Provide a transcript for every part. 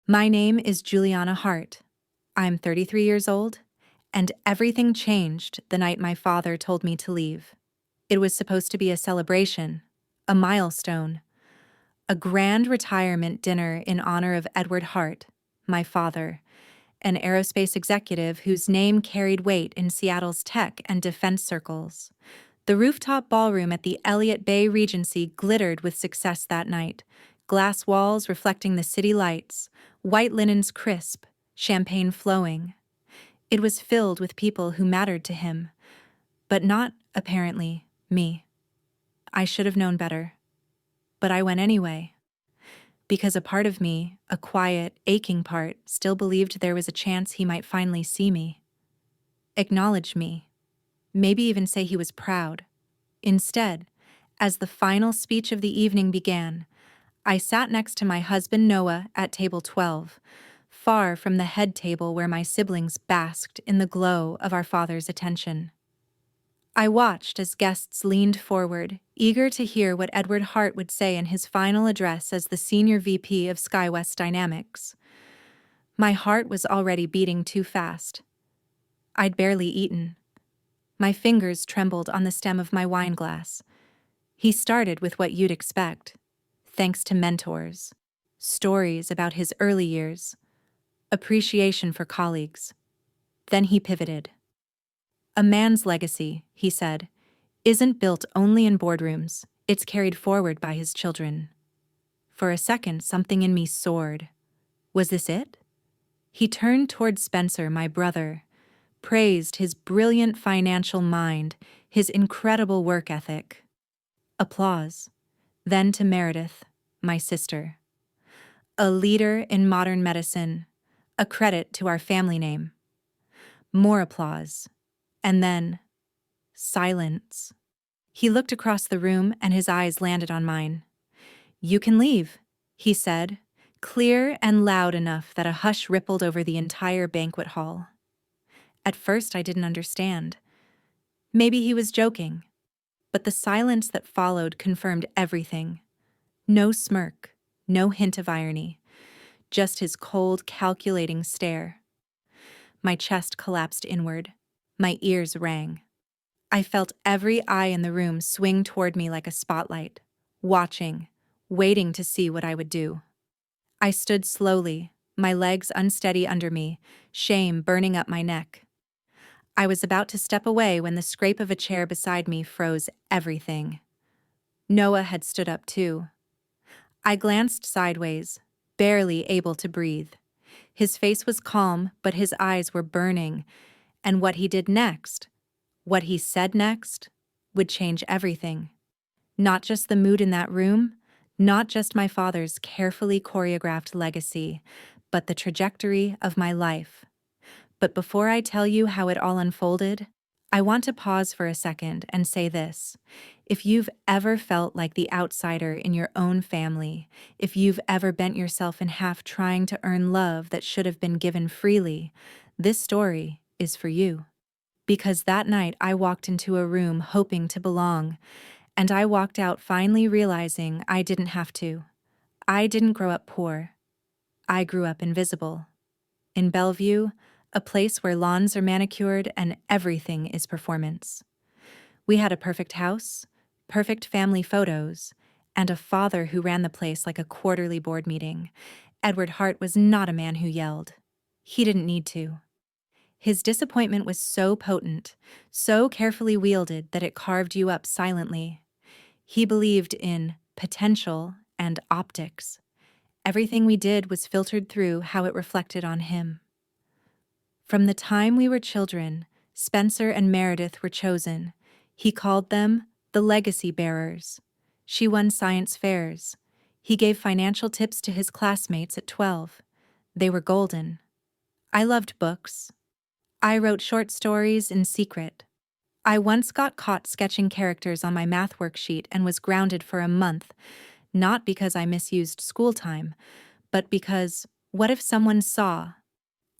My name is Juliana Hart. I'm 33 years old, and everything changed the night my father told me to leave. It was supposed to be a celebration, a milestone, a grand retirement dinner in honor of Edward Hart, my father, an aerospace executive whose name carried weight in Seattle's tech and defense circles. The rooftop ballroom at the Elliott Bay Regency glittered with success that night, glass walls reflecting the city lights, white linens crisp, champagne flowing. It was filled with people who mattered to him, but not, apparently, me. I should have known better. But I went anyway, because a part of me, a quiet, aching part, still believed there was a chance he might finally see me, acknowledge me, maybe even say he was proud. Instead, as the final speech of the evening began, I sat next to my husband Noah at table 12, far from the head table where my siblings basked in the glow of our father's attention. I watched as guests leaned forward, eager to hear what Edward Hart would say in his final address as the senior VP of SkyWest Dynamics. My heart was already beating too fast. I'd barely eaten. My fingers trembled on the stem of my wine glass. He started with what you'd expect, thanks to mentors, stories about his early years, appreciation for colleagues. Then he pivoted. A man's legacy, he said, isn't built only in boardrooms, it's carried forward by his children. For a second, something in me soared. Was this it? He turned toward Spencer, my brother, praised his brilliant financial mind, his incredible work ethic. Applause. Then to Meredith, my sister. A leader in modern medicine, a credit to our family name. More applause. And then, silence. He looked across the room and his eyes landed on mine. "You can leave," he said, clear and loud enough that a hush rippled over the entire banquet hall. At first I didn't understand. Maybe he was joking. But the silence that followed confirmed everything. No smirk, no hint of irony, just his cold, calculating stare. My chest collapsed inward. My ears rang. I felt every eye in the room swing toward me like a spotlight, watching, waiting to see what I would do. I stood slowly, my legs unsteady under me, shame burning up my neck. I was about to step away when the scrape of a chair beside me froze everything. Noah had stood up too. I glanced sideways, barely able to breathe. His face was calm, but his eyes were burning, and what he did next, what he said next, would change everything. Not just the mood in that room, not just my father's carefully choreographed legacy, but the trajectory of my life. But before I tell you how it all unfolded, I want to pause for a second and say this. If you've ever felt like the outsider in your own family, if you've ever bent yourself in half trying to earn love that should have been given freely, this story is for you. Because that night I walked into a room hoping to belong, and I walked out finally realizing I didn't have to. I didn't grow up poor. I grew up invisible. In Bellevue, a place where lawns are manicured and everything is performance. We had a perfect house, perfect family photos, and a father who ran the place like a quarterly board meeting. Edward Hart was not a man who yelled. He didn't need to. His disappointment was so potent, so carefully wielded that it carved you up silently. He believed in potential and optics. Everything we did was filtered through how it reflected on him. From the time we were children, Spencer and Meredith were chosen. He called them the legacy bearers. She won science fairs. He gave financial tips to his classmates at 12. They were golden. I loved books. I wrote short stories in secret. I once got caught sketching characters on my math worksheet and was grounded for a month, not because I misused school time, but because, what if someone saw?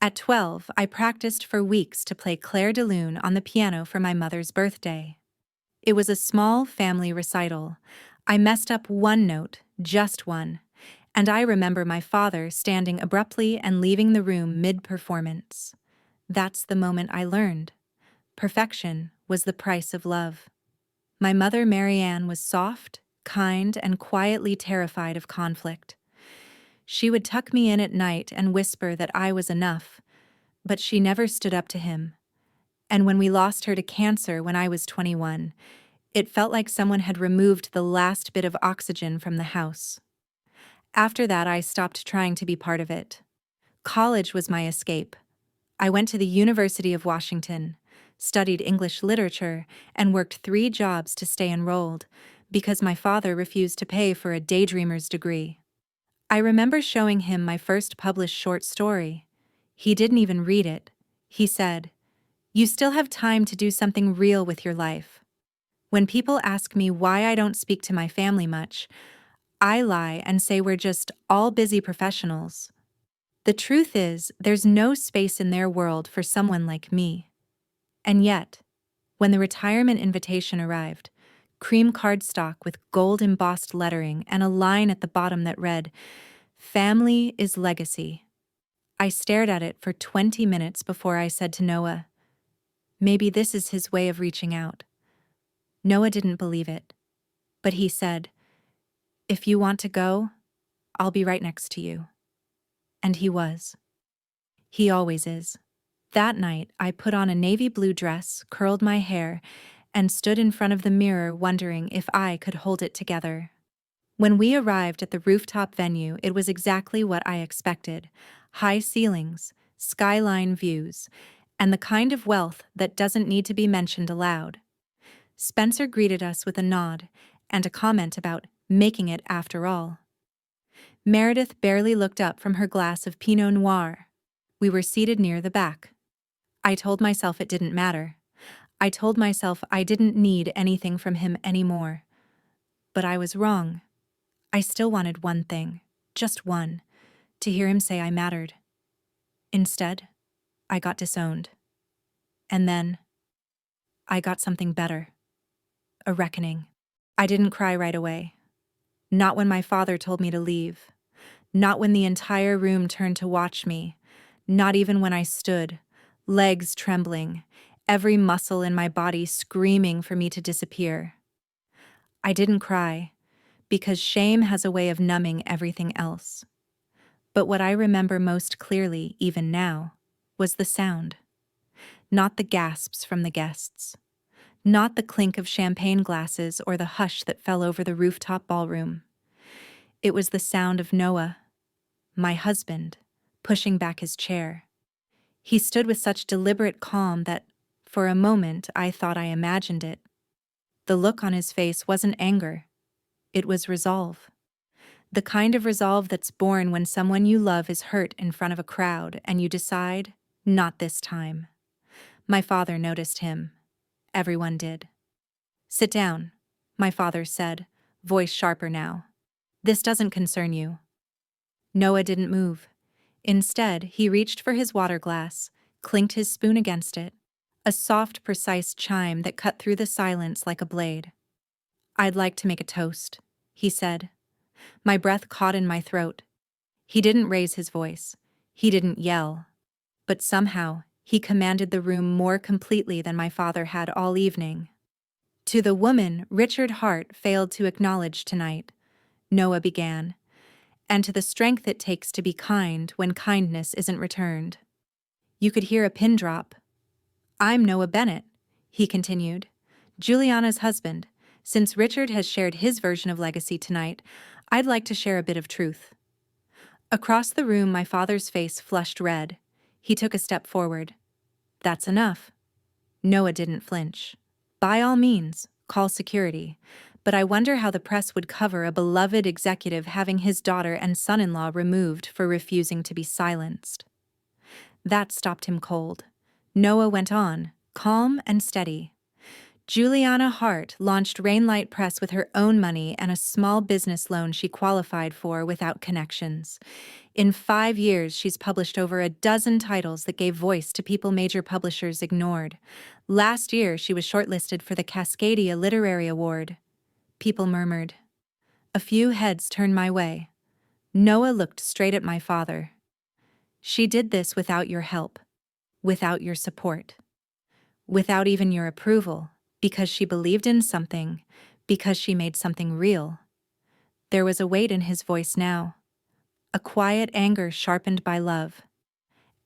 At 12, I practiced for weeks to play Claire de Lune on the piano for my mother's birthday. It was a small family recital. I messed up one note, just one, And I remember my father standing abruptly and leaving the room mid-performance. That's the moment I learned. Perfection was the price of love. My mother, Marianne, was soft, kind, and quietly terrified of conflict. She would tuck me in at night and whisper that I was enough, but she never stood up to him. And when we lost her to cancer when I was 21, it felt like someone had removed the last bit of oxygen from the house. After that, I stopped trying to be part of it. College was my escape. I went to the University of Washington, studied English literature, and worked 3 jobs to stay enrolled because my father refused to pay for a daydreamer's degree. I remember showing him my first published short story. He didn't even read it. He said, "You still have time to do something real with your life." When people ask me why I don't speak to my family much, I lie and say we're just all busy professionals. The truth is, there's no space in their world for someone like me. And yet, when the retirement invitation arrived, cream cardstock with gold-embossed lettering and a line at the bottom that read, "Family is legacy," I stared at it for 20 minutes before I said to Noah, "Maybe this is his way of reaching out." Noah didn't believe it, but he said, "If you want to go, I'll be right next to you." And he was. He always is. That night, I put on a navy blue dress, curled my hair, and stood in front of the mirror wondering if I could hold it together. When we arrived at the rooftop venue, it was exactly what I expected: high ceilings, skyline views, and the kind of wealth that doesn't need to be mentioned aloud. Spencer greeted us with a nod and a comment about making it after all. Meredith barely looked up from her glass of Pinot Noir. We were seated near the back. I told myself it didn't matter. I told myself I didn't need anything from him anymore. But I was wrong. I still wanted one thing, just one, to hear him say I mattered. Instead, I got disowned. And then, I got something better. A reckoning. I didn't cry right away. Not when my father told me to leave. Not when the entire room turned to watch me. Not even when I stood, legs trembling, every muscle in my body screaming for me to disappear. I didn't cry, because shame has a way of numbing everything else. But what I remember most clearly, even now, was the sound. Not the gasps from the guests. Not the clink of champagne glasses or the hush that fell over the rooftop ballroom. It was the sound of Noah, my husband, pushing back his chair. He stood with such deliberate calm that, for a moment, I thought I imagined it. The look on his face wasn't anger. It was resolve. The kind of resolve that's born when someone you love is hurt in front of a crowd and you decide, not this time. My father noticed him. Everyone did. "Sit down," my father said, voice sharper now. "This doesn't concern you." Noah didn't move. Instead, he reached for his water glass, clinked his spoon against it, a soft, precise chime that cut through the silence like a blade. "I'd like to make a toast," he said. My breath caught in my throat. He didn't raise his voice. He didn't yell. But somehow, he commanded the room more completely than my father had all evening. "To the woman Richard Hart failed to acknowledge tonight," Noah began, "and to the strength it takes to be kind when kindness isn't returned." You could hear a pin drop. "I'm Noah Bennett," he continued, "Juliana's husband. Since Richard has shared his version of legacy tonight, I'd like to share a bit of truth." Across the room, my father's face flushed red. He took a step forward. "That's enough." Noah didn't flinch. "By all means, call security. But I wonder how the press would cover a beloved executive having his daughter and son-in-law removed for refusing to be silenced." That stopped him cold. Noah went on, calm and steady. "Juliana Hart launched Rainlight Press with her own money and a small business loan she qualified for without connections. In 5 years, she's published over a dozen titles that gave voice to people major publishers ignored. Last year, she was shortlisted for the Cascadia Literary Award." People murmured. A few heads turned my way. Noah looked straight at my father. She did this without your help, without your support, without even your approval, because she believed in something, because she made something real. There was a weight in his voice now, a quiet anger sharpened by love.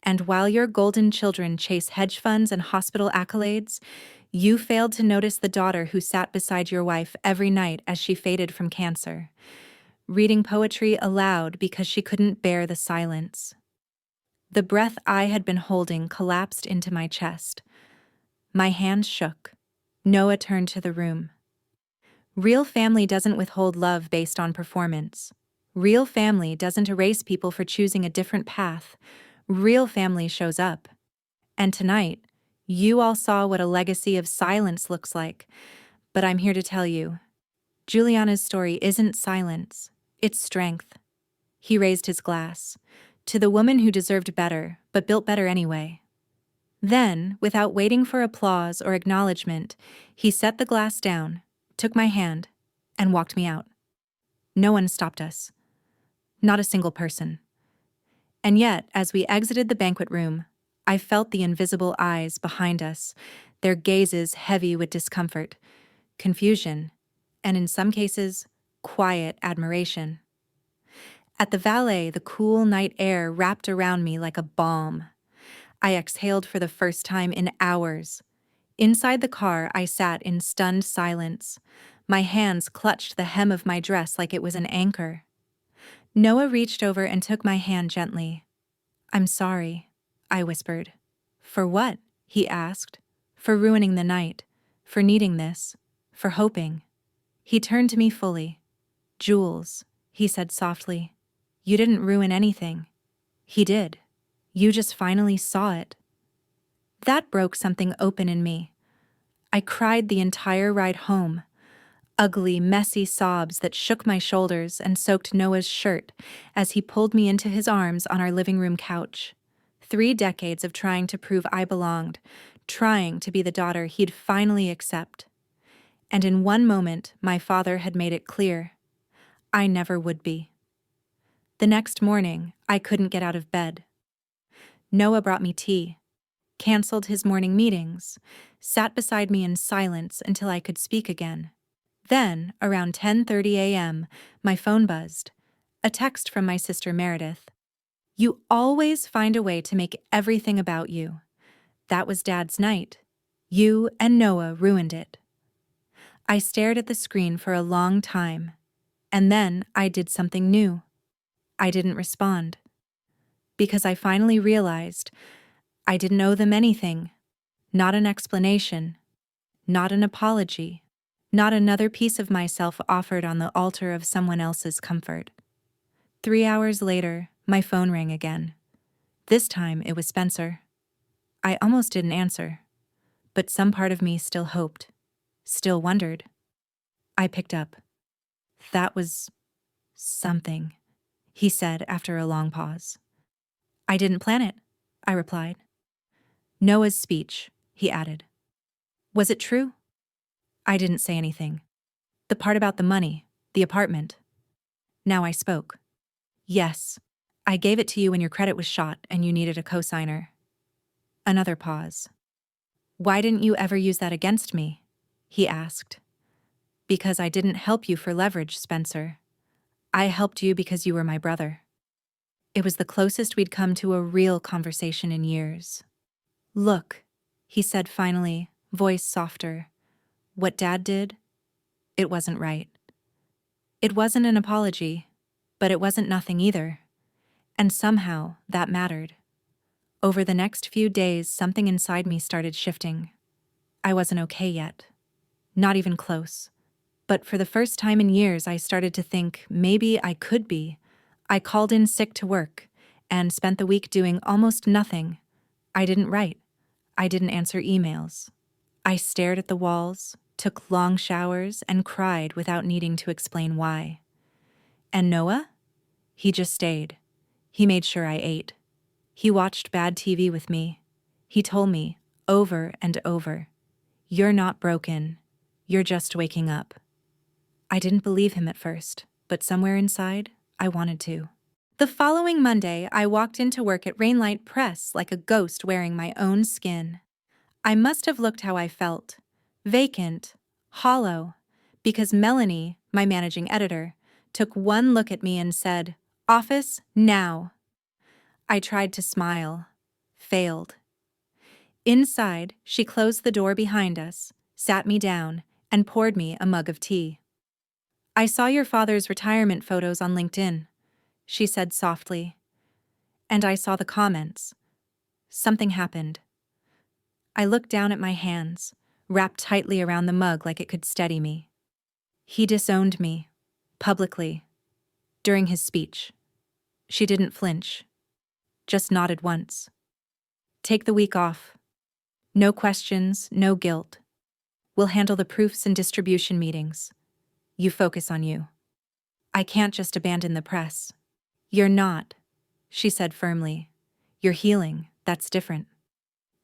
And while your golden children chase hedge funds and hospital accolades, you failed to notice the daughter who sat beside your wife every night as she faded from cancer, reading poetry aloud because she couldn't bear the silence. The breath I had been holding collapsed into my chest. My hands shook. Noah turned to the room. Real family doesn't withhold love based on performance. Real family doesn't erase people for choosing a different path. Real family shows up. And tonight, you all saw what a legacy of silence looks like. But I'm here to tell you, Juliana's story isn't silence, it's strength. He raised his glass. To the woman who deserved better, but built better anyway. Then, without waiting for applause or acknowledgement, he set the glass down, took my hand, and walked me out. No one stopped us. Not a single person. And yet, as we exited the banquet room, I felt the invisible eyes behind us, their gazes heavy with discomfort, confusion, and in some cases, quiet admiration. At the valet, the cool night air wrapped around me like a balm. I exhaled for the first time in hours. Inside the car, I sat in stunned silence. My hands clutched the hem of my dress like it was an anchor. Noah reached over and took my hand gently. "I'm sorry," I whispered. "For what?" he asked. "For ruining the night. For needing this. For hoping." He turned to me fully. "Jules," he said softly, "you didn't ruin anything." He did. You just finally saw it. That broke something open in me. I cried the entire ride home. Ugly, messy sobs that shook my shoulders and soaked Noah's shirt as he pulled me into his arms on our living room couch. 3 decades of trying to prove I belonged, trying to be the daughter he'd finally accept. And in one moment, my father had made it clear. I never would be. The next morning, I couldn't get out of bed. Noah brought me tea, canceled his morning meetings, sat beside me in silence until I could speak again. Then, around 10:30 a.m., my phone buzzed. A text from my sister Meredith. "You always find a way to make everything about you. That was Dad's night. You and Noah ruined it." I stared at the screen for a long time, and then I did something new. I didn't respond. Because I finally realized I didn't owe them anything. Not an explanation. Not an apology. Not another piece of myself offered on the altar of someone else's comfort. 3 hours later, my phone rang again. This time it was Spencer. I almost didn't answer, but some part of me still hoped, still wondered. I picked up. "That was something," he said after a long pause. "I didn't plan it," I replied. "Noah's speech," he added. "Was it true?" I didn't say anything. The part about the money, the apartment. Now I spoke. "Yes, I gave it to you when your credit was shot and you needed a cosigner." Another pause. "Why didn't you ever use that against me?" he asked. "Because I didn't help you for leverage, Spencer. I helped you because you were my brother." It was the closest we'd come to a real conversation in years. "Look," he said finally, voice softer. "What Dad did, it wasn't right." It wasn't an apology, but it wasn't nothing either. And somehow that mattered. Over the next few days, something inside me started shifting. I wasn't okay yet. Not even close. But for the first time in years, I started to think maybe I could be. I called in sick to work and spent the week doing almost nothing. I didn't write. I didn't answer emails. I stared at the walls, took long showers, and cried without needing to explain why. And Noah? He just stayed. He made sure I ate. He watched bad TV with me. He told me, over and over, "You're not broken. You're just waking up." I didn't believe him at first, but somewhere inside, I wanted to. The following Monday, I walked into work at Rainlight Press like a ghost wearing my own skin. I must have looked how I felt. Vacant, hollow, because Melanie, my managing editor, took one look at me and said, "Office, now." I tried to smile. Failed. Inside, she closed the door behind us, sat me down, and poured me a mug of tea. "I saw your father's retirement photos on LinkedIn," she said softly. "And I saw the comments. Something happened." I looked down at my hands, wrapped tightly around the mug like it could steady me. "He disowned me, publicly, during his speech." She didn't flinch, just nodded once. "Take the week off. No questions, no guilt. We'll handle the proofs and distribution meetings. You focus on you. I can't just abandon the press." "You're not," she said firmly. "You're healing, that's different."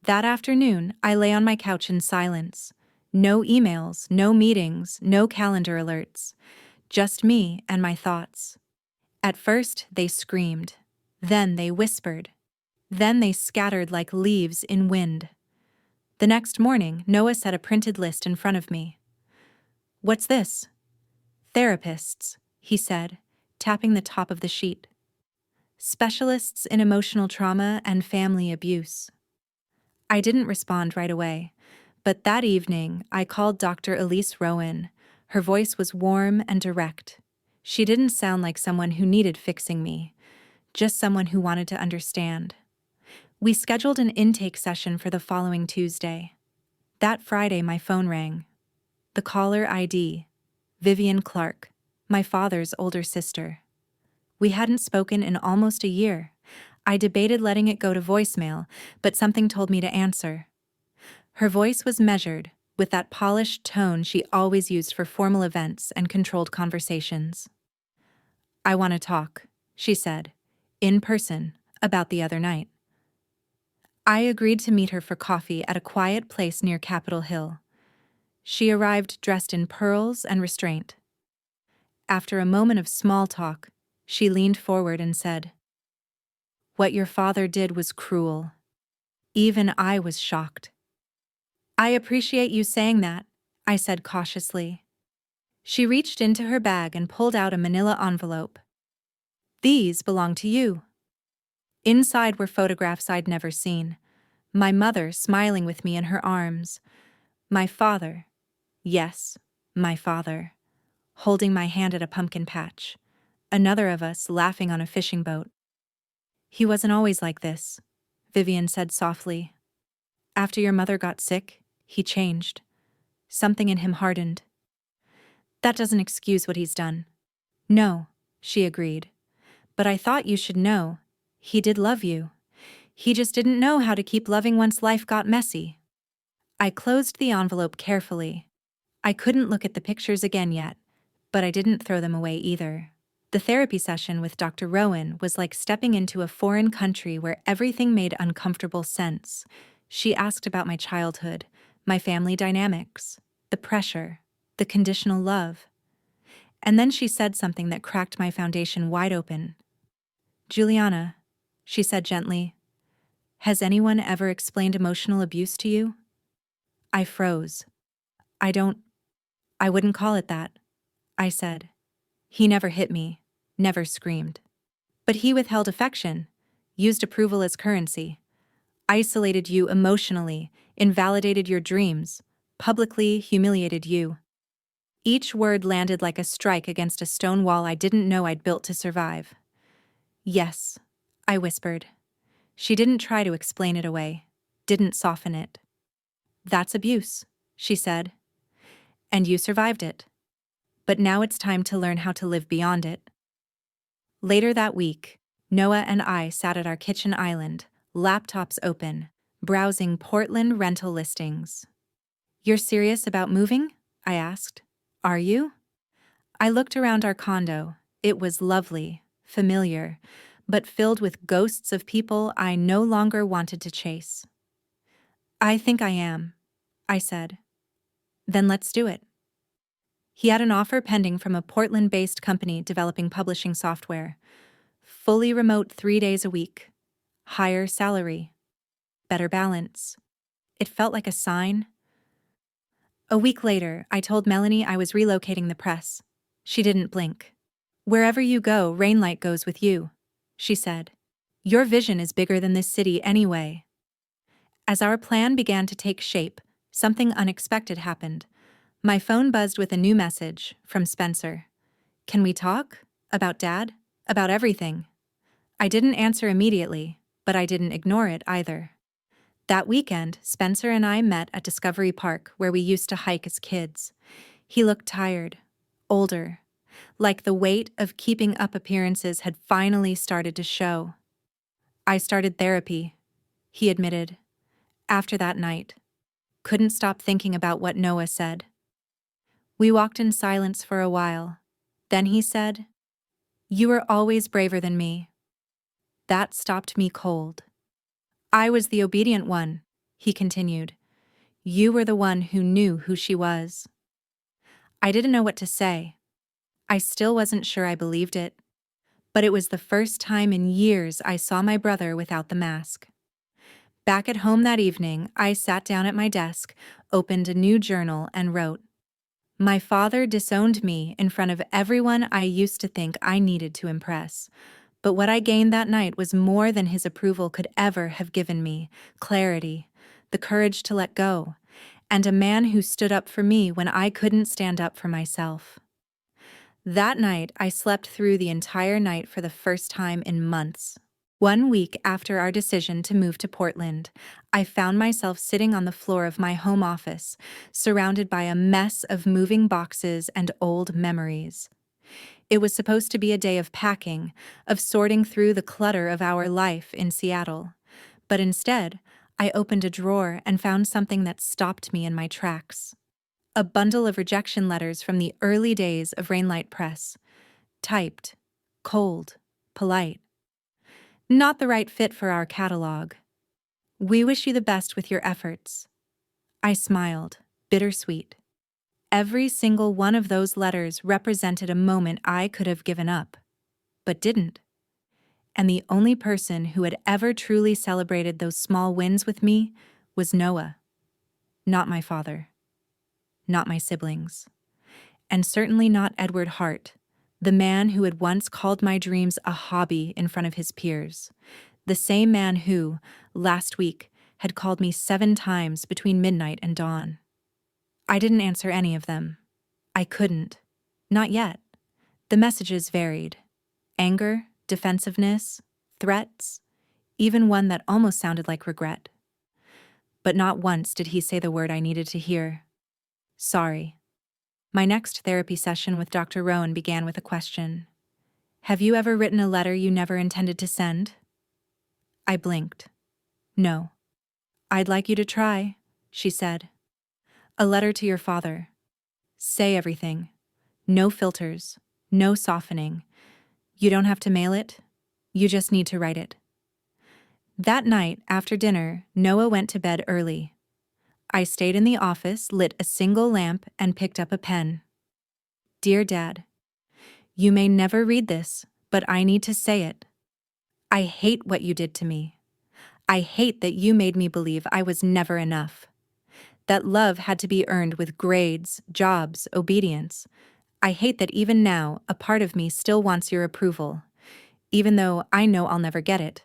That afternoon, I lay on my couch in silence. No emails, no meetings, no calendar alerts. Just me and my thoughts. At first, they screamed. Then they whispered. Then they scattered like leaves in wind. The next morning, Noah set a printed list in front of me. "What's this?" "Therapists," he said, tapping the top of the sheet. "Specialists in emotional trauma and family abuse." I didn't respond right away, but that evening I called Dr. Elise Rowan. Her voice was warm and direct. She didn't sound like someone who needed fixing me, just someone who wanted to understand. We scheduled an intake session for the following Tuesday. That Friday my phone rang. The caller ID, Vivian Clark, my father's older sister. We hadn't spoken in almost a year. I debated letting it go to voicemail, but something told me to answer. Her voice was measured, with that polished tone she always used for formal events and controlled conversations. "I want to talk," she said, in person, about the other night. I agreed to meet her for coffee at a quiet place near Capitol Hill. She arrived dressed in pearls and restraint. After a moment of small talk, she leaned forward and said, "What your father did was cruel. Even I was shocked." "I appreciate you saying that," I said cautiously. She reached into her bag and pulled out a manila envelope. "These belong to you." Inside were photographs I'd never seen. My mother smiling with me in her arms. My father, yes, my father, holding my hand at a pumpkin patch. Another of us laughing on a fishing boat. "He wasn't always like this," Vivian said softly. "After your mother got sick, he changed. Something in him hardened." "That doesn't excuse what he's done." "No," she agreed. "But I thought you should know. He did love you. He just didn't know how to keep loving once life got messy." I closed the envelope carefully. I couldn't look at the pictures again yet, but I didn't throw them away either. The therapy session with Dr. Rowan was like stepping into a foreign country where everything made uncomfortable sense. She asked about my childhood, my family dynamics, the pressure, the conditional love. And then she said something that cracked my foundation wide open. "Juliana," she said gently, "has anyone ever explained emotional abuse to you?" I froze. I wouldn't call it that," I said. "He never hit me, never screamed. But he withheld affection, used approval as currency, isolated you emotionally, invalidated your dreams, publicly humiliated you." Each word landed like a strike against a stone wall I didn't know I'd built to survive. "Yes," I whispered. She didn't try to explain it away, didn't soften it. "That's abuse," she said. "And you survived it. But now it's time to learn how to live beyond it." Later that week, Noah and I sat at our kitchen island, laptops open, browsing Portland rental listings. "You're serious about moving?" I asked. "Are you?" I looked around our condo. It was lovely, familiar, but filled with ghosts of people I no longer wanted to chase. "I think I am," I said. "Then let's do it." He had an offer pending from a Portland-based company developing publishing software. Fully remote 3 days a week. Higher salary. Better balance. It felt like a sign. A week later, I told Melanie I was relocating the press. She didn't blink. "Wherever you go, Rainlight goes with you," she said. "Your vision is bigger than this city anyway." As our plan began to take shape, something unexpected happened. My phone buzzed with a new message from Spencer. "Can we talk? About Dad? About everything?" I didn't answer immediately, but I didn't ignore it either. That weekend, Spencer and I met at Discovery Park, where we used to hike as kids. He looked tired, older, like the weight of keeping up appearances had finally started to show. "I started therapy," he admitted, after that night. Couldn't stop thinking about what Noah said. We walked in silence for a while. Then he said, "You were always braver than me." That stopped me cold. "I was the obedient one," he continued. "You were the one who knew who she was." I didn't know what to say. I still wasn't sure I believed it. But it was the first time in years I saw my brother without the mask. Back at home that evening, I sat down at my desk, opened a new journal, and wrote, "My father disowned me in front of everyone I used to think I needed to impress. But what I gained that night was more than his approval could ever have given me: clarity, the courage to let go, and a man who stood up for me when I couldn't stand up for myself." That night, I slept through the entire night for the first time in months. 1 week after our decision to move to Portland, I found myself sitting on the floor of my home office, surrounded by a mess of moving boxes and old memories. It was supposed to be a day of packing, of sorting through the clutter of our life in Seattle. But instead, I opened a drawer and found something that stopped me in my tracks. A bundle of rejection letters from the early days of Rainlight Press. Typed, cold, polite. "Not the right fit for our catalog. We wish you the best with your efforts." I smiled, bittersweet. Every single one of those letters represented a moment I could have given up, but didn't. And the only person who had ever truly celebrated those small wins with me was Noah. Not my father. Not my siblings. And certainly not Edward Hart, the man who had once called my dreams a hobby in front of his peers. The same man who, last week, had called me 7 times between midnight and dawn. I didn't answer any of them. I couldn't. Not yet. The messages varied. Anger, defensiveness, threats, even one that almost sounded like regret. But not once did he say the word I needed to hear: sorry. My next therapy session with Dr. Rowan began with a question. "Have you ever written a letter you never intended to send?" I blinked. "No." "I'd like you to try," she said. "A letter to your father. Say everything. No filters. No softening. You don't have to mail it. You just need to write it." That night, after dinner, Noah went to bed early. I stayed in the office, lit a single lamp, and picked up a pen. "Dear Dad, you may never read this, but I need to say it. I hate what you did to me. I hate that you made me believe I was never enough. That love had to be earned with grades, jobs, obedience. I hate that even now, a part of me still wants your approval, even though I know I'll never get it.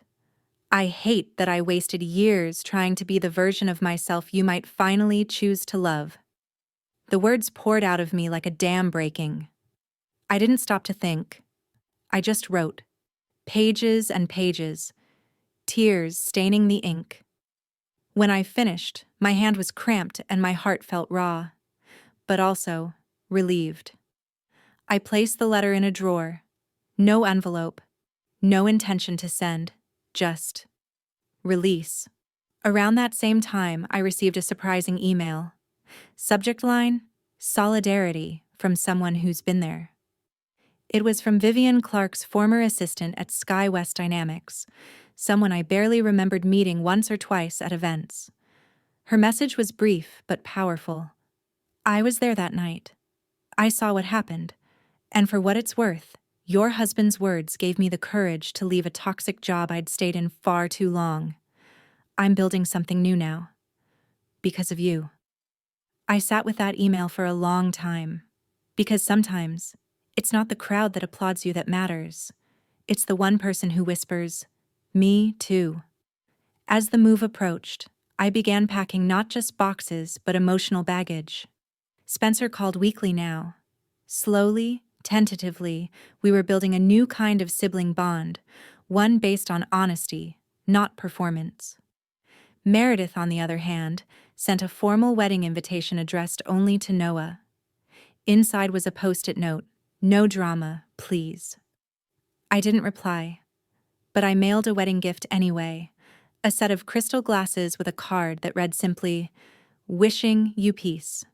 I hate that I wasted years trying to be the version of myself you might finally choose to love." The words poured out of me like a dam breaking. I didn't stop to think. I just wrote. Pages and pages, tears staining the ink. When I finished, my hand was cramped and my heart felt raw, but also relieved. I placed the letter in a drawer. No envelope, no intention to send, just release. Around that same time, I received a surprising email. Subject line: solidarity from someone who's been there. It was from Vivian Clark's former assistant at Sky West Dynamics, someone I barely remembered meeting once or twice at events. Her message was brief but powerful. "I was there that night. I saw what happened. And for what it's worth, Your husband's words gave me the courage to leave a toxic job I'd stayed in far too long. I'm building something new now. Because of you. I sat with that email for a long time. Because sometimes, it's not the crowd that applauds you that matters. It's the one person who whispers, "Me too." As the move approached, I began packing not just boxes but emotional baggage. Spencer called weekly now. Slowly, tentatively, we were building a new kind of sibling bond, one based on honesty, not performance. Meredith, on the other hand, sent a formal wedding invitation addressed only to Noah. Inside was a post-it note, "No drama, please." I didn't reply, but I mailed a wedding gift anyway, a set of crystal glasses with a card that read simply, "Wishing you peace."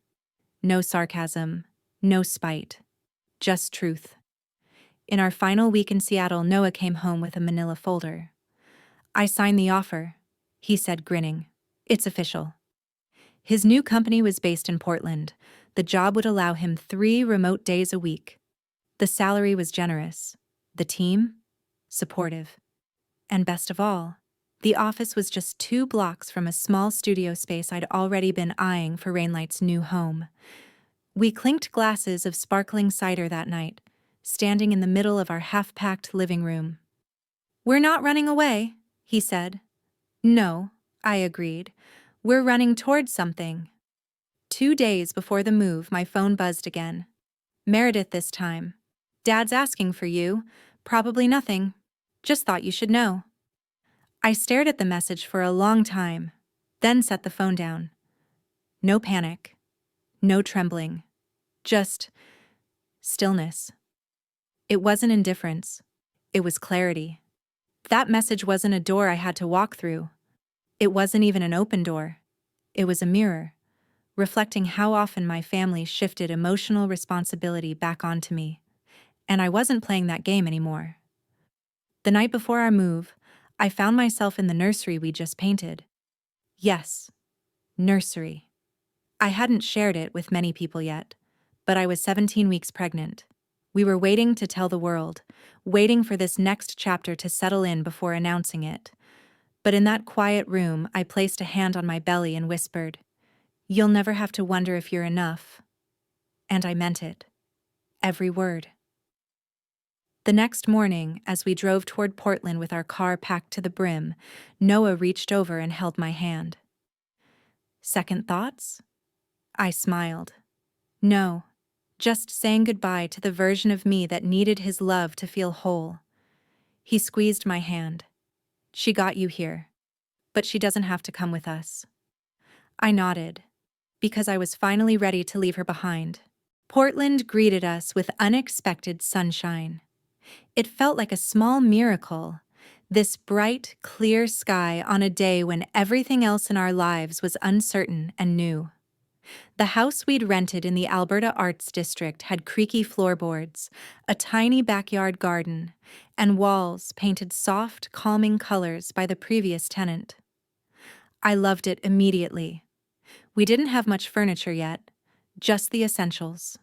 No sarcasm, no spite, just truth. In our final week in Seattle, Noah came home with a manila folder. "I signed the offer," he said, grinning. "It's official." His new company was based in Portland. The job would allow him 3 remote days a week. The salary was generous. The team? Supportive. And best of all, the office was just 2 blocks from a small studio space I'd already been eyeing for Rainlight's new home. We clinked glasses of sparkling cider that night, standing in the middle of our half-packed living room. "We're not running away," he said. "No," I agreed. "We're running towards something." 2 days before the move, my phone buzzed again. Meredith this time. "Dad's asking for you. Probably nothing. Just thought you should know." I stared at the message for a long time, then set the phone down. No panic. No trembling. Just stillness. It wasn't indifference. It was clarity. That message wasn't a door I had to walk through. It wasn't even an open door. It was a mirror, reflecting how often my family shifted emotional responsibility back onto me. And I wasn't playing that game anymore. The night before our move, I found myself in the nursery we just painted. Yes, nursery. I hadn't shared it with many people yet, but I was 17 weeks pregnant. We were waiting to tell the world, waiting for this next chapter to settle in before announcing it. But in that quiet room, I placed a hand on my belly and whispered, "You'll never have to wonder if you're enough." And I meant it. Every word. The next morning, as we drove toward Portland with our car packed to the brim, Noah reached over and held my hand. "Second thoughts?" I smiled. "No, just saying goodbye to the version of me that needed his love to feel whole." He squeezed my hand. "She got you here, but she doesn't have to come with us." I nodded, because I was finally ready to leave her behind. Portland greeted us with unexpected sunshine. It felt like a small miracle, this bright, clear sky on a day when everything else in our lives was uncertain and new. The house we'd rented in the Alberta Arts District had creaky floorboards, a tiny backyard garden, and walls painted soft, calming colors by the previous tenant. I loved it immediately. We didn't have much furniture yet, just the essentials.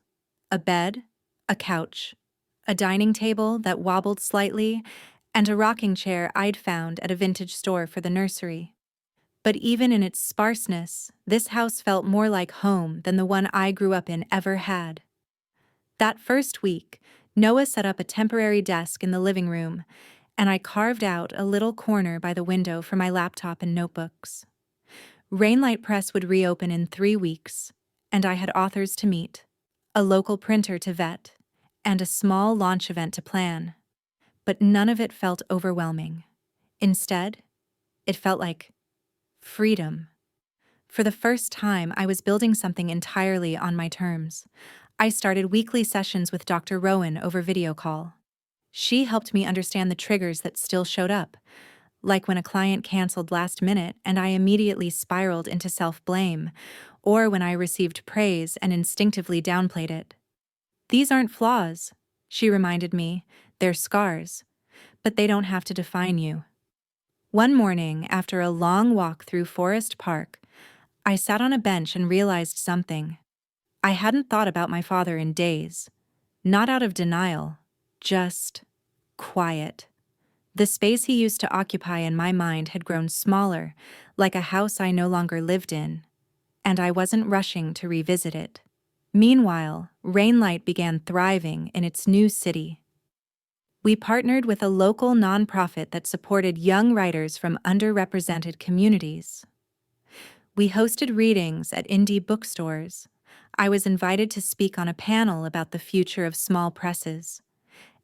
A bed, a couch, a dining table that wobbled slightly, and a rocking chair I'd found at a vintage store for the nursery. But even in its sparseness, this house felt more like home than the one I grew up in ever had. That first week, Noah set up a temporary desk in the living room, and I carved out a little corner by the window for my laptop and notebooks. Rainlight Press would reopen in 3 weeks, and I had authors to meet, a local printer to vet, and a small launch event to plan. But none of it felt overwhelming. Instead, it felt like freedom. For the first time, I was building something entirely on my terms. I started weekly sessions with Dr. Rowan over video call. She helped me understand the triggers that still showed up, like when a client canceled last minute and I immediately spiraled into self-blame, or when I received praise and instinctively downplayed it. "These aren't flaws," she reminded me, "they're scars, but they don't have to define you." One morning, after a long walk through Forest Park, I sat on a bench and realized something. I hadn't thought about my father in days. Not out of denial, Just quiet. The space he used to occupy in my mind had grown smaller, like a house I no longer lived in, and I wasn't rushing to revisit it. Meanwhile, Rainlight began thriving in its new city. We partnered with a local nonprofit that supported young writers from underrepresented communities. We hosted readings at indie bookstores. I was invited to speak on a panel about the future of small presses.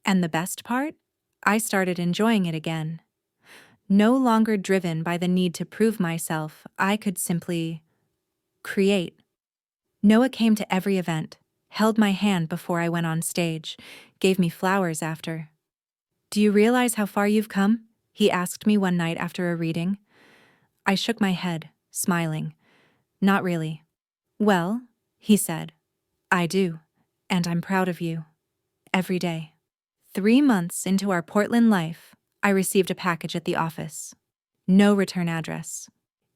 And the best part? I started enjoying it again. No longer driven by the need to prove myself, I could simply create. Noah came to every event, held my hand before I went on stage, gave me flowers after. "Do you realize how far you've come?" he asked me one night after a reading. I shook my head, smiling. "Not really." "Well," he said, "I do, and I'm proud of you. Every day." 3 months into our Portland life, I received a package at the office. No return address.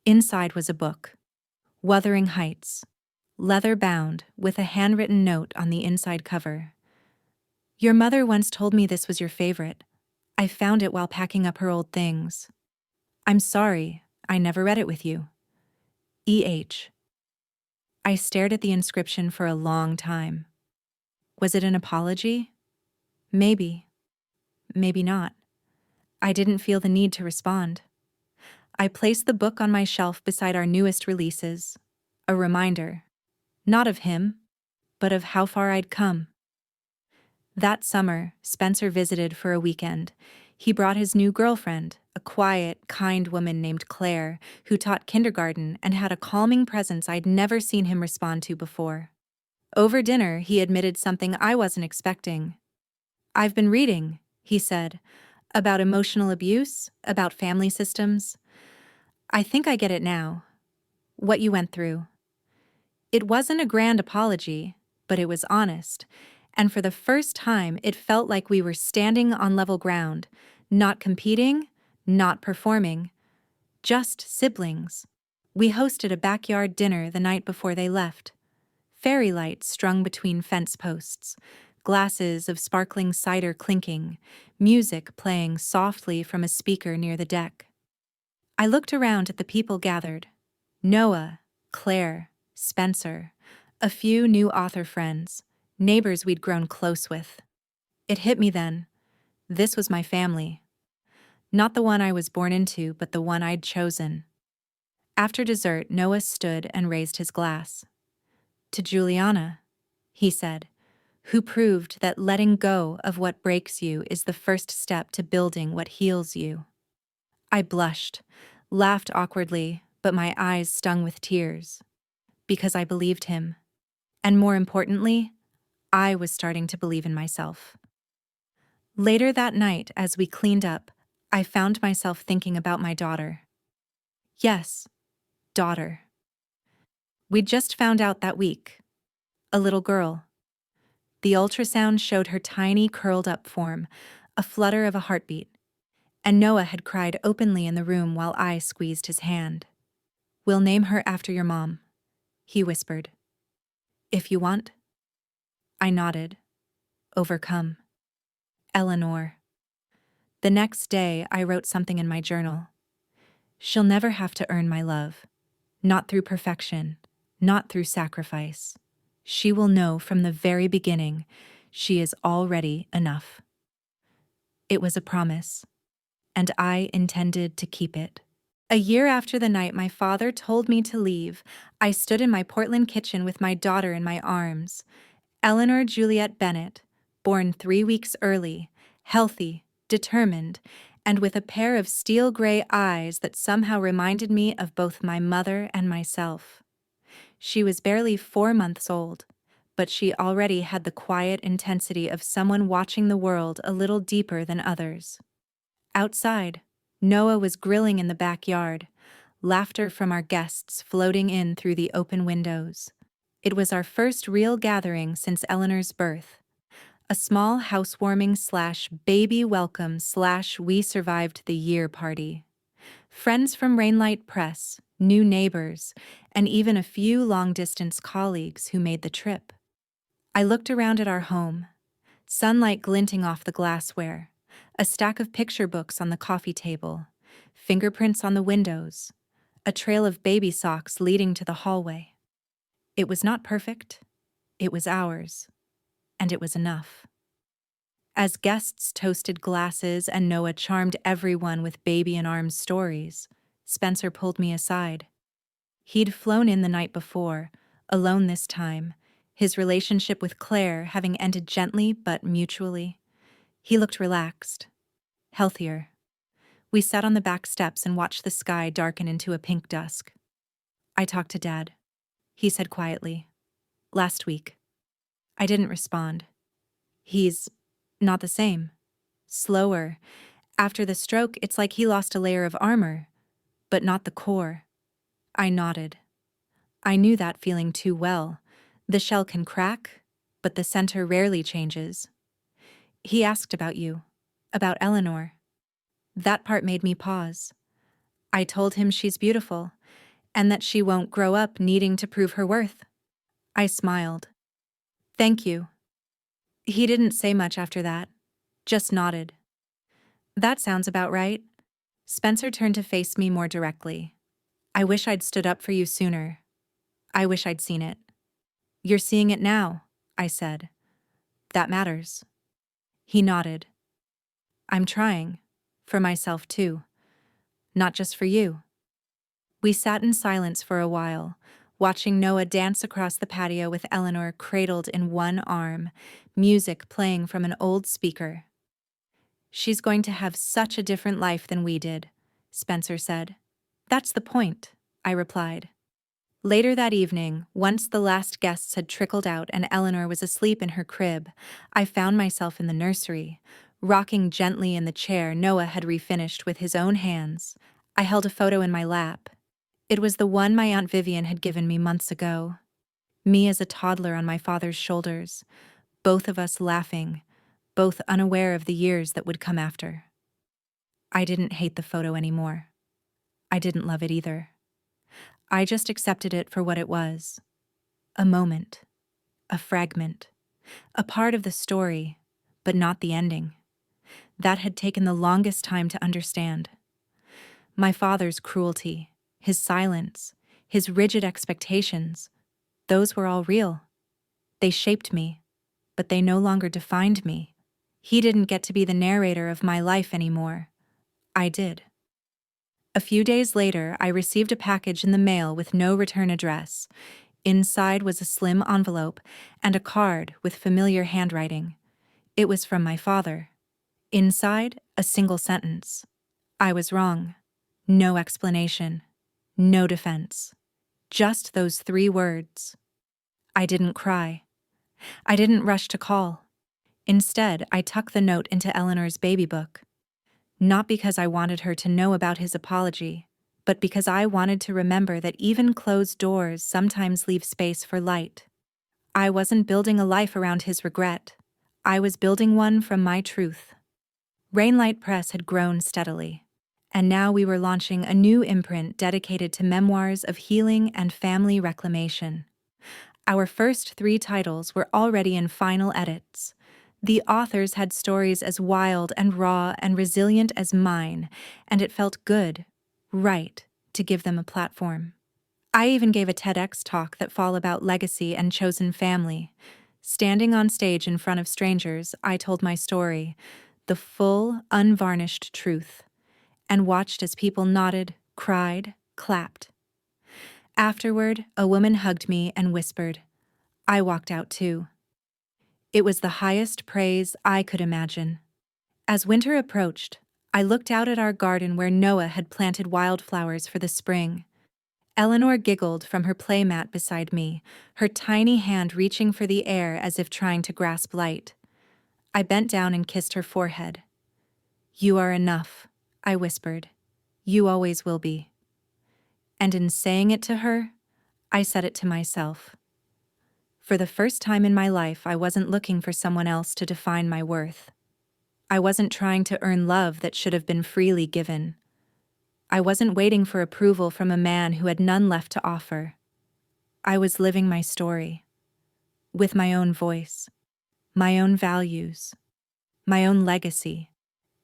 Inside was a book. Wuthering Heights. Leather-bound, with a handwritten note on the inside cover. "Your mother once told me this was your favorite. I found it while packing up her old things. I'm sorry, I never read it with you. E.H." I stared at the inscription for a long time. Was it an apology? Maybe. Maybe not. I didn't feel the need to respond. I placed the book on my shelf beside our newest releases. A reminder. Not of him, but of how far I'd come. That summer, Spencer visited for a weekend. He brought his new girlfriend, a quiet, kind woman named Claire, who taught kindergarten and had a calming presence I'd never seen him respond to before. Over dinner, he admitted something I wasn't expecting. "I've been reading," he said, "about emotional abuse, about family systems. I think I get it now. What you went through." It wasn't a grand apology, but it was honest, and for the first time it felt like we were standing on level ground, not competing, not performing, just siblings. We hosted a backyard dinner the night before they left. Fairy lights strung between fence posts, glasses of sparkling cider clinking, music playing softly from a speaker near the deck. I looked around at the people gathered. Noah, Claire, Spencer, a few new author friends, neighbors we'd grown close with. It hit me then. This was my family. Not the one I was born into, but the one I'd chosen. After dessert, Noah stood and raised his glass. "To Juliana," he said, "who proved that letting go of what breaks you is the first step to building what heals you." I blushed, laughed awkwardly, but my eyes stung with tears. Because I believed him. And more importantly, I was starting to believe in myself. Later that night, as we cleaned up, I found myself thinking about my daughter. Yes, daughter. We'd just found out that week. A little girl. The ultrasound showed her tiny curled-up form, a flutter of a heartbeat, and Noah had cried openly in the room while I squeezed his hand. "We'll name her after your mom," he whispered. "If you want." I nodded, overcome. Eleanor. The next day, I wrote something in my journal. "She'll never have to earn my love. Not through perfection, not through sacrifice. She will know from the very beginning she is already enough." It was a promise, and I intended to keep it. A year after the night my father told me to leave, I stood in my Portland kitchen with my daughter in my arms. Eleanor Juliet Bennett, born 3 weeks early, healthy, determined, and with a pair of steel gray eyes that somehow reminded me of both my mother and myself. She was barely 4 months old, but she already had the quiet intensity of someone watching the world a little deeper than others. Outside, Noah was grilling in the backyard, laughter from our guests floating in through the open windows. It was our first real gathering since Eleanor's birth. A small housewarming/baby welcome/we survived the year party. Friends from Rainlight Press, new neighbors, and even a few long-distance colleagues who made the trip. I looked around at our home. Sunlight glinting off the glassware, a stack of picture books on the coffee table, fingerprints on the windows, a trail of baby socks leading to the hallway. It was not perfect. It was ours. And it was enough. As guests toasted glasses and Noah charmed everyone with baby in arms stories, Spencer pulled me aside. He'd flown in the night before, alone this time, his relationship with Claire having ended gently but mutually. He looked relaxed, healthier. We sat on the back steps and watched the sky darken into a pink dusk. I talked to Dad. He said quietly, "Last week." I didn't respond. He's not the same. Slower. After the stroke, it's like he lost a layer of armor, but not the core. I nodded. I knew that feeling too well. The shell can crack, but the center rarely changes. He asked about you, about Eleanor. That part made me pause. I told him she's beautiful, and that she won't grow up needing to prove her worth. I smiled. "Thank you." He didn't say much after that, just nodded. "That sounds about right." Spencer turned to face me more directly. "I wish I'd stood up for you sooner. I wish I'd seen it." "You're seeing it now," I said. "That matters." He nodded. "I'm trying. For myself, too. Not just for you." We sat in silence for a while, watching Noah dance across the patio with Eleanor cradled in one arm, music playing from an old speaker. "She's going to have such a different life than we did," Spencer said. "That's the point," I replied. Later that evening, once the last guests had trickled out and Eleanor was asleep in her crib, I found myself in the nursery, rocking gently in the chair Noah had refinished with his own hands. I held a photo in my lap. It was the one my Aunt Vivian had given me months ago. Me as a toddler on my father's shoulders, both of us laughing, both unaware of the years that would come after. I didn't hate the photo anymore. I didn't love it either. I just accepted it for what it was. A moment. A fragment. A part of the story, but not the ending. That had taken the longest time to understand. My father's cruelty, his silence, his rigid expectations, those were all real. They shaped me, but they no longer defined me. He didn't get to be the narrator of my life anymore. I did. A few days later, I received a package in the mail with no return address. Inside was a slim envelope and a card with familiar handwriting. It was from my father. Inside, a single sentence. I was wrong. No explanation. No defense. Just those 3 words. I didn't cry. I didn't rush to call. Instead, I tucked the note into Eleanor's baby book. Not because I wanted her to know about his apology, but because I wanted to remember that even closed doors sometimes leave space for light. I wasn't building a life around his regret. I was building one from my truth. Rainlight Press had grown steadily, and now we were launching a new imprint dedicated to memoirs of healing and family reclamation. Our first 3 titles were already in final edits. The authors had stories as wild and raw and resilient as mine, and it felt good, right, to give them a platform. I even gave a TEDx talk that fall about legacy and chosen family. Standing on stage in front of strangers, I told my story, the full, unvarnished truth, and watched as people nodded, cried, clapped. Afterward, a woman hugged me and whispered. I walked out too. It was the highest praise I could imagine. As winter approached, I looked out at our garden where Noah had planted wildflowers for the spring. Eleanor giggled from her playmat beside me, her tiny hand reaching for the air as if trying to grasp light. I bent down and kissed her forehead. "You are enough," I whispered. "You always will be." And in saying it to her, I said it to myself. For the first time in my life, I wasn't looking for someone else to define my worth. I wasn't trying to earn love that should have been freely given. I wasn't waiting for approval from a man who had none left to offer. I was living my story, with my own voice, my own values, my own legacy,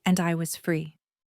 and I was free.